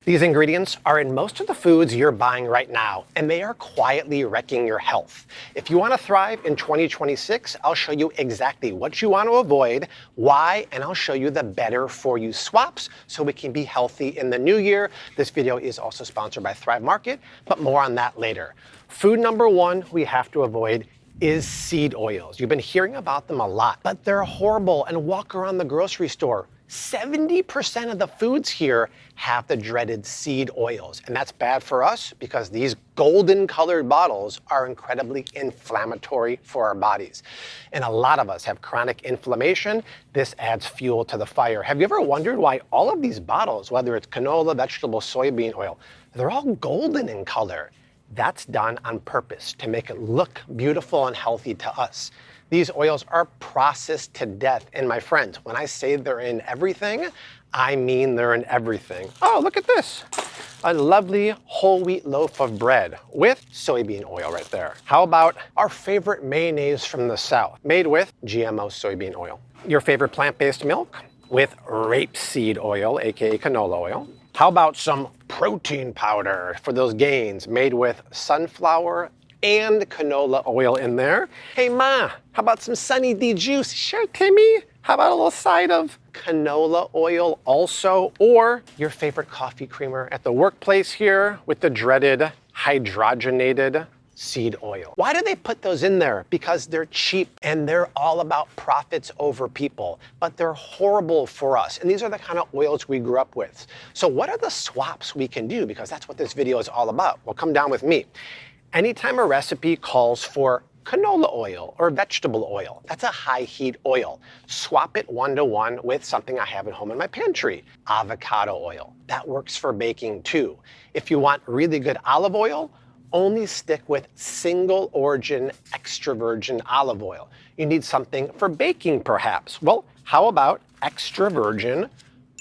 These ingredients are in most of the foods you're buying right now, and they are quietly wrecking your health. If you want to thrive in 2026, I'll show you exactly what you want to avoid, why, and I'll show you the better for you swaps so we can be healthy in the new year. This video is also sponsored by Thrive Market, but more on that later. Food number one we have to avoid is seed oils. You've been hearing about them a lot, but they're horrible. And walk around the grocery store, 70% of the foods here have the dreaded seed oils. And that's bad for us because these golden colored bottles are incredibly inflammatory for our bodies. And a lot of us have chronic inflammation. This adds fuel to the fire. Have you ever wondered why all of these bottles, whether it's canola, vegetable, soybean oil, they're all golden in color? That's done on purpose to make it look beautiful and healthy to us. These oils are processed to death. And my friends, when I say they're in everything, I mean they're in everything. Oh, look at this. A lovely whole wheat loaf of bread with soybean oil right there. How about our favorite mayonnaise from the South, made with GMO soybean oil? Your favorite plant-based milk with rapeseed oil, aka canola oil. How about some protein powder for those gains made with sunflower and canola oil in there? Hey Ma, how about some Sunny D juice? Sure, Timmy. How about a little side of canola oil also? Or your favorite coffee creamer at the workplace here with the dreaded hydrogenated seed oil. Why do they put those in there? Because they're cheap and they're all about profits over people, but they're horrible for us. And these are the kind of oils we grew up with. So what are the swaps we can do? Because that's what this video is all about. Well, come down with me. Anytime a recipe calls for canola oil or vegetable oil, that's a high heat oil. Swap it 1-to-1 with something I have at home in my pantry. Avocado oil, that works for baking too. If you want really good olive oil, only stick with single origin extra virgin olive oil. You need something for baking perhaps. Well, how about extra virgin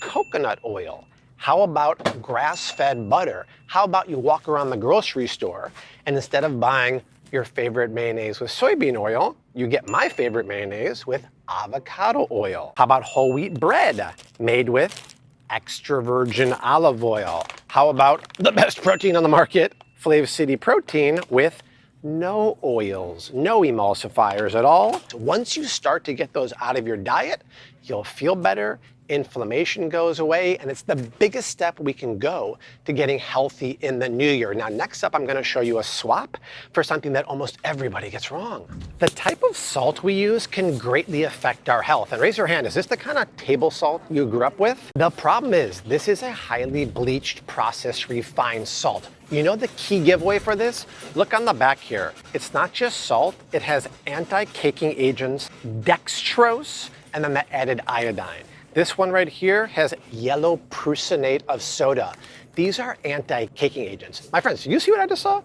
coconut oil? How about grass-fed butter? How about you walk around the grocery store and instead of buying your favorite mayonnaise with soybean oil, you get my favorite mayonnaise with avocado oil. How about whole wheat bread made with extra virgin olive oil? How about the best protein on the market, Flav City protein with no oils, no emulsifiers at all? Once you start to get those out of your diet, you'll feel better, inflammation goes away, and it's the biggest step we can go to getting healthy in the new year. Now, next up, I'm gonna show you a swap for something that almost everybody gets wrong. The type of salt we use can greatly affect our health. And raise your hand, is this the kind of table salt you grew up with? The problem is, this is a highly bleached, processed, refined salt. You know the key giveaway for this? Look on the back here. It's not just salt, it has anti-caking agents, dextrose, and then the added iodine. This one right here has yellow prusinate of soda. These are anti-caking agents. My friends, you see what I just saw?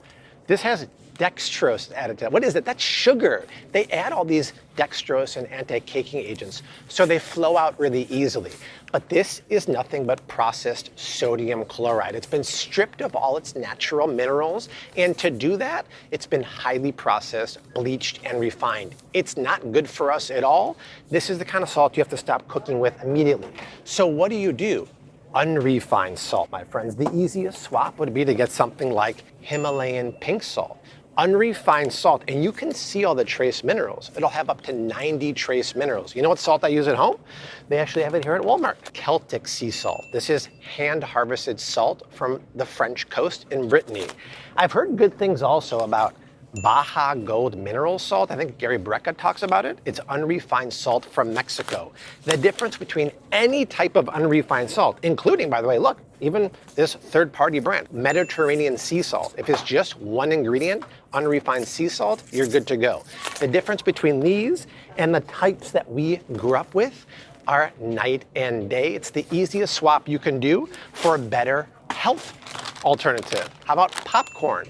This has dextrose added to it. What is it? That's sugar. They add all these dextrose and anti-caking agents so they flow out really easily. But this is nothing but processed sodium chloride. It's been stripped of all its natural minerals, and to do that, it's been highly processed, bleached, and refined. It's not good for us at all. This is the kind of salt you have to stop cooking with immediately. So what do? Unrefined salt, my friends. The easiest swap would be to get something like Himalayan pink salt. Unrefined salt, and you can see all the trace minerals. It'll have up to 90 trace minerals. You know what salt I use at home? They actually have it here at Walmart. Celtic sea salt. This is hand-harvested salt from the French coast in Brittany. I've heard good things also about Baja Gold mineral salt. I think Gary Brecka talks about it. It's unrefined salt from Mexico. The difference between any type of unrefined salt, including, by the way, look, even this third-party brand, Mediterranean sea salt. If it's just one ingredient, unrefined sea salt, you're good to go. The difference between these and the types that we grew up with are night and day. It's the easiest swap you can do for a better health alternative. How about popcorn?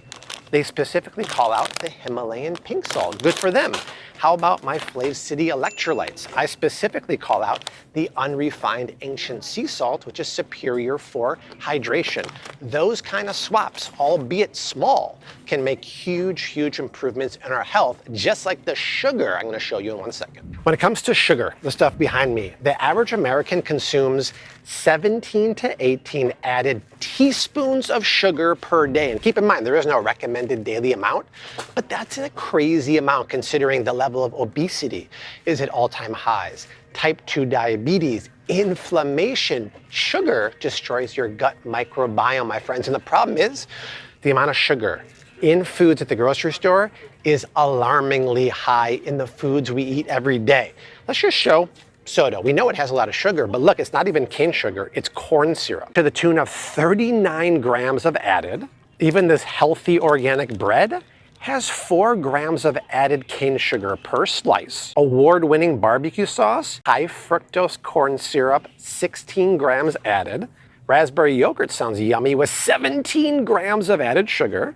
They specifically call out the Himalayan pink salt. Good for them. How about my Flav City electrolytes? I specifically call out the unrefined ancient sea salt, which is superior for hydration. Those kind of swaps, albeit small, can make huge improvements in our health, just like the sugar I'm going to show you in 1 second. When it comes to sugar, the stuff behind me, the average American consumes 17 to 18 added teaspoons of sugar per day. And keep in mind, there is no recommended daily amount, but that's a crazy amount considering the level of obesity is at all-time highs. Type 2 diabetes, inflammation. Sugar destroys your gut microbiome, my friends. And the problem is the amount of sugar in foods at the grocery store is alarmingly high in the foods we eat every day. Let's just show soda. We know it has a lot of sugar, but look, it's not even cane sugar, it's corn syrup. To the tune of 39 grams of added. Even this healthy organic bread has 4 grams of added cane sugar per slice. Award-winning barbecue sauce, high fructose corn syrup, 16 grams added. Raspberry yogurt sounds yummy with 17 grams of added sugar.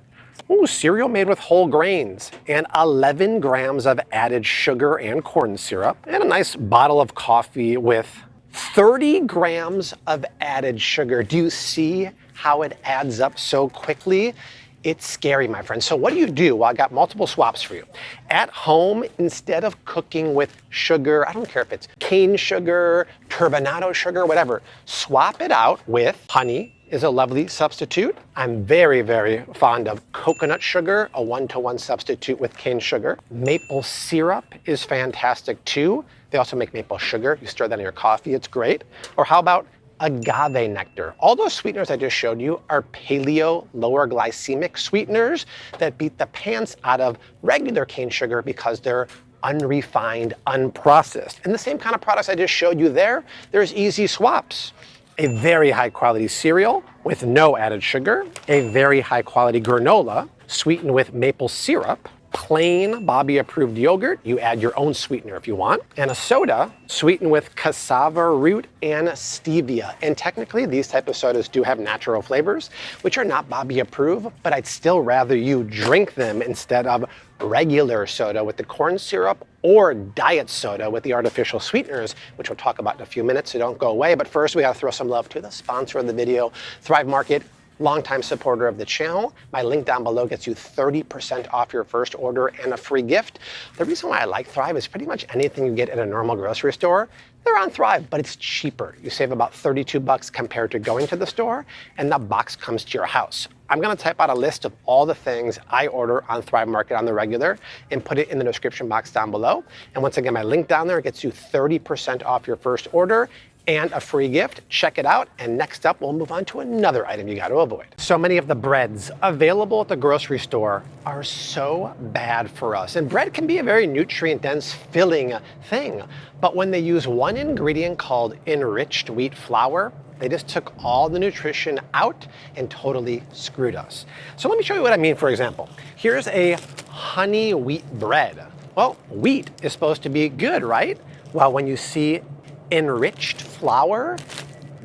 Ooh, cereal made with whole grains and 11 grams of added sugar and corn syrup. And a nice bottle of coffee with 30 grams of added sugar. Do you see how it adds up so quickly? It's scary, my friends. So what do you do? Well, I got multiple swaps for you. At home, instead of cooking with sugar, I don't care if it's cane sugar, turbinado sugar, whatever, swap it out with honey. Is a lovely substitute. I'm very fond of coconut sugar, a 1-to-1 substitute with cane sugar. Maple syrup is fantastic too. They also make maple sugar. You stir that in your coffee, it's great. Or how about agave nectar? All those sweeteners I just showed you are paleo lower glycemic sweeteners that beat the pants out of regular cane sugar because they're unrefined, unprocessed. And the same kind of products I just showed you there's easy swaps. A very high quality cereal with no added sugar, a very high quality granola sweetened with maple syrup, plain Bobby approved yogurt, you add your own sweetener if you want, and a soda sweetened with cassava root and stevia. And technically these type of sodas do have natural flavors, which are not Bobby approved, but I'd still rather you drink them instead of regular soda with the corn syrup or diet soda with the artificial sweeteners, which we'll talk about in a few minutes, so don't go away. But first we gotta throw some love to the sponsor of the video, Thrive Market. Longtime supporter of the channel. My link down below gets you 30% off your first order and a free gift. The reason why I like Thrive is pretty much anything you get at a normal grocery store, they're on Thrive, but it's cheaper. You save about 32 bucks compared to going to the store, and the box comes to your house. I'm gonna type out a list of all the things I order on Thrive Market on the regular and put it in the description box down below. And once again, my link down there gets you 30% off your first order and a free gift. Check it out. And next up, we'll move on to another item you got to avoid. So many of the breads available at the grocery store are so bad for us. And bread can be a very nutrient-dense, filling thing. But when they use one ingredient called enriched wheat flour, they just took all the nutrition out and totally screwed us. So let me show you what I mean. For example, here's a honey wheat bread. Well, wheat is supposed to be good, right? Well, when you see enriched flour,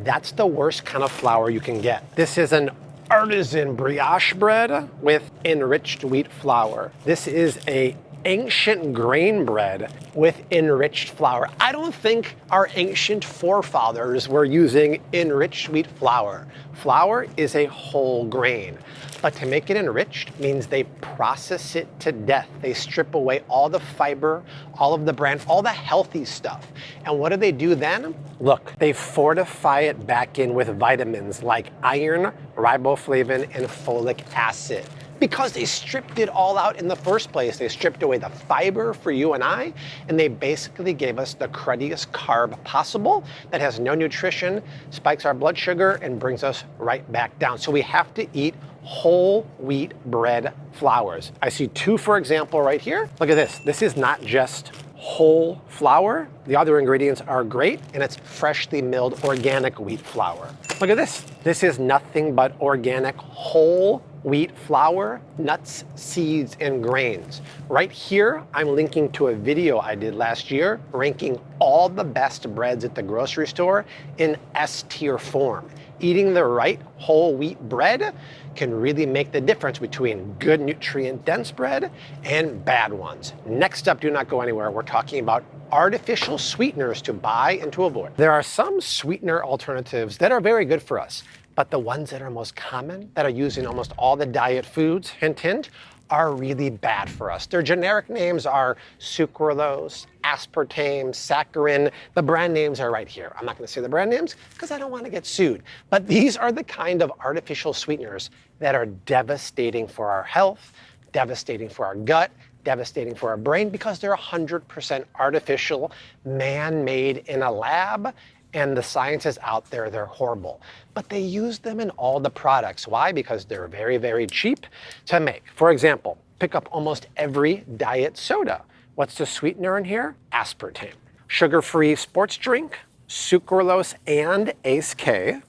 that's the worst kind of flour you can get. This is an artisan brioche bread with enriched wheat flour. This is a ancient grain bread with enriched flour. I don't think our ancient forefathers were using enriched wheat flour. Flour is a whole grain, but to make it enriched means they process it to death. They strip away all the fiber, all of the bran, all the healthy stuff. And what do they do then? Look, they fortify it back in with vitamins like iron, riboflavin, and folic acid. Because they stripped it all out in the first place. They stripped away the fiber for you and I, and they basically gave us the cruddiest carb possible that has no nutrition, spikes our blood sugar, and brings us right back down. So we have to eat whole wheat bread flours. I see 2, for example, right here. Look at this. This is not just whole flour. The other ingredients are great, and it's freshly milled organic wheat flour. Look at this. This is nothing but organic whole wheat flour, nuts, seeds, and grains. Right here, I'm linking to a video I did last year ranking all the best breads at the grocery store in S-tier form. Eating the right whole wheat bread can really make the difference between good nutrient-dense bread and bad ones. Next up, do not go anywhere. We're talking about artificial sweeteners to buy and to avoid. There are some sweetener alternatives that are very good for us, but the ones that are most common, that are used in almost all the diet foods, hint, hint, are really bad for us. Their generic names are sucralose, aspartame, saccharin. The brand names are right here. I'm not going to say the brand names because I don't want to get sued. But these are the kind of artificial sweeteners that are devastating for our health, devastating for our gut, devastating for our brain, because they're 100% artificial, man-made in a lab, and the science is out there, they're horrible. But they use them in all the products. Why? Because they're very, very cheap to make. For example, pick up almost every diet soda. What's the sweetener in here? Aspartame. Sugar-free sports drink, sucralose and ACE-K.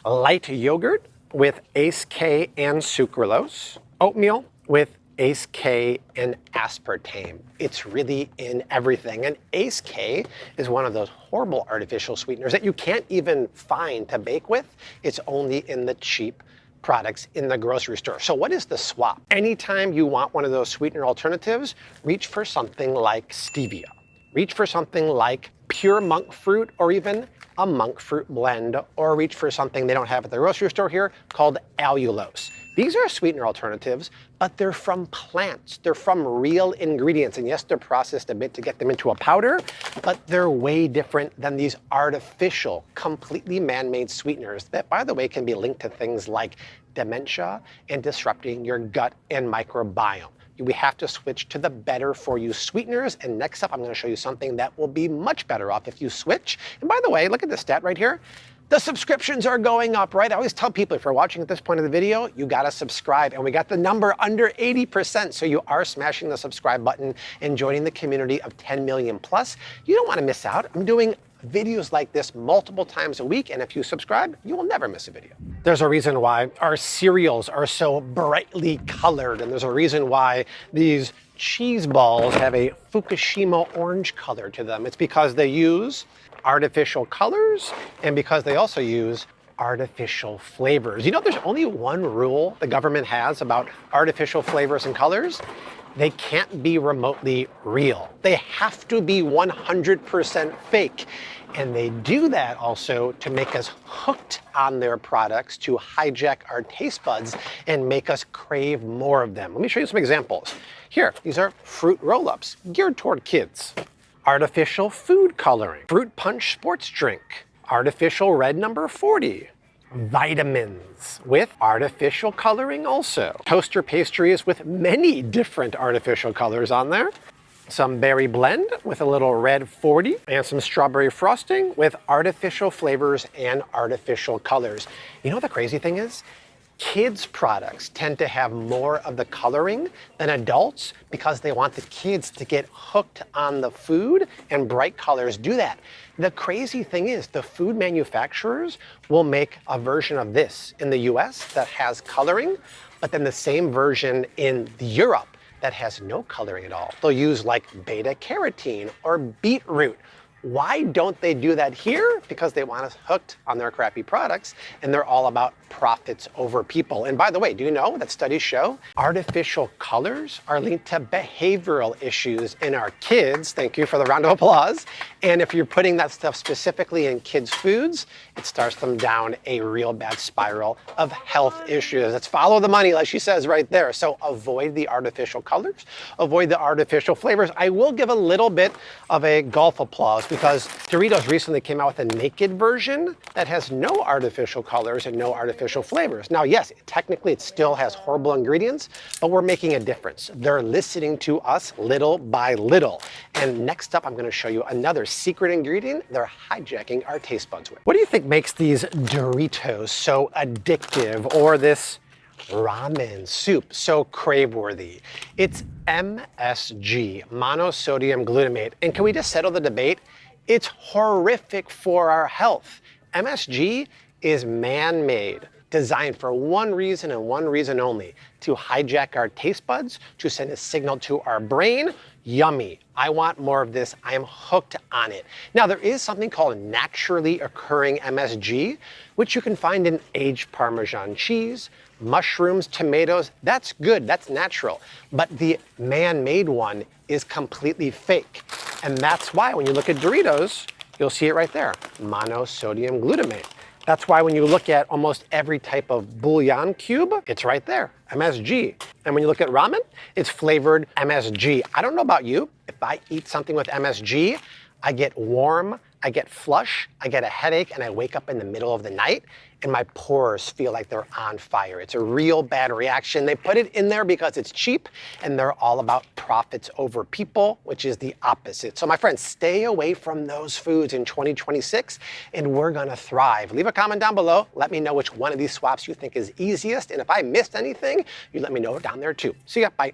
Light yogurt with ACE-K and sucralose. Oatmeal with ACE-K and aspartame. It's really in everything. And ACE-K is one of those horrible artificial sweeteners that you can't even find to bake with. It's only in the cheap products in the grocery store. So what is the swap? Anytime you want one of those sweetener alternatives, reach for something like stevia. Reach for something like pure monk fruit, or even a monk fruit blend, or reach for something they don't have at the grocery store here called allulose. These are sweetener alternatives, but they're from plants. They're from real ingredients. And yes, they're processed a bit to get them into a powder, but they're way different than these artificial, completely man-made sweeteners that, by the way, can be linked to things like dementia and disrupting your gut and microbiome. We have to switch to the better for you sweeteners. And next up, I'm going to show you something that will be much better off if you switch. And by the way, look at this stat right here. The subscriptions are going up, right? I always tell people, if you're watching at this point of the video, you gotta subscribe. And we got the number under 80%. So you are smashing the subscribe button and joining the community of 10 million plus. You don't wanna miss out. I'm doing videos like this multiple times a week, and if you subscribe, you will never miss a video. There's a reason why our cereals are so brightly colored, and there's a reason why these cheese balls have a Fukushima orange color to them. It's because they use artificial colors, and because they also use artificial flavors. You know, there's only one rule the government has about artificial flavors and colors. They can't be remotely real. They have to be 100% fake. And they do that also to make us hooked on their products, to hijack our taste buds and make us crave more of them. Let me show you some examples. Here, these are fruit roll-ups geared toward kids. Artificial food coloring, fruit punch sports drink, artificial red number 40, vitamins with artificial coloring also, toaster pastries with many different artificial colors on there, some berry blend with a little red 40, and some strawberry frosting with artificial flavors and artificial colors. You know what the crazy thing is? Kids' products tend to have more of the coloring than adults because they want the kids to get hooked on the food, and bright colors do that. The crazy thing is the food manufacturers will make a version of this in the US that has coloring, but then the same version in Europe that has no coloring at all. They'll use like beta carotene or beetroot. Why don't they do that here? Because they want us hooked on their crappy products, and they're all about profits over people. And by the way, do you know that studies show artificial colors are linked to behavioral issues in our kids? Thank you for the round of applause. And if you're putting that stuff specifically in kids' foods, it starts them down a real bad spiral of health issues. Let's follow the money, like she says right there. So avoid the artificial colors, avoid the artificial flavors. I will give a little bit of a golf applause because Doritos recently came out with a naked version that has no artificial colors and no artificial flavors. Now, yes, technically it still has horrible ingredients, but we're making a difference. They're listening to us little by little. And next up, I'm gonna show you another secret ingredient they're hijacking our taste buds with. What do you think makes these Doritos so addictive, or this ramen soup so crave-worthy? It's MSG, monosodium glutamate. And can we just settle the debate? It's horrific for our health. MSG is man-made, designed for one reason and one reason only, to hijack our taste buds, to send a signal to our brain. Yummy. I want more of this. I am hooked on it. Now, there is something called naturally occurring MSG, which you can find in aged Parmesan cheese, mushrooms, tomatoes. That's good. That's natural. But the man-made one is completely fake. And that's why when you look at Doritos, you'll see it right there, monosodium glutamate. That's why when you look at almost every type of bouillon cube, it's right there, MSG. And when you look at ramen, it's flavored MSG. I don't know about you, if I eat something with MSG, I get warm, I get flush, I get a headache, and I wake up in the middle of the night and my pores feel like they're on fire. It's a real bad reaction. They put it in there because it's cheap and they're all about profits over people, which is the opposite. So my friends, stay away from those foods in 2026 and we're gonna thrive. Leave a comment down below. Let me know which one of these swaps you think is easiest. And if I missed anything, you let me know down there too. See ya, bye.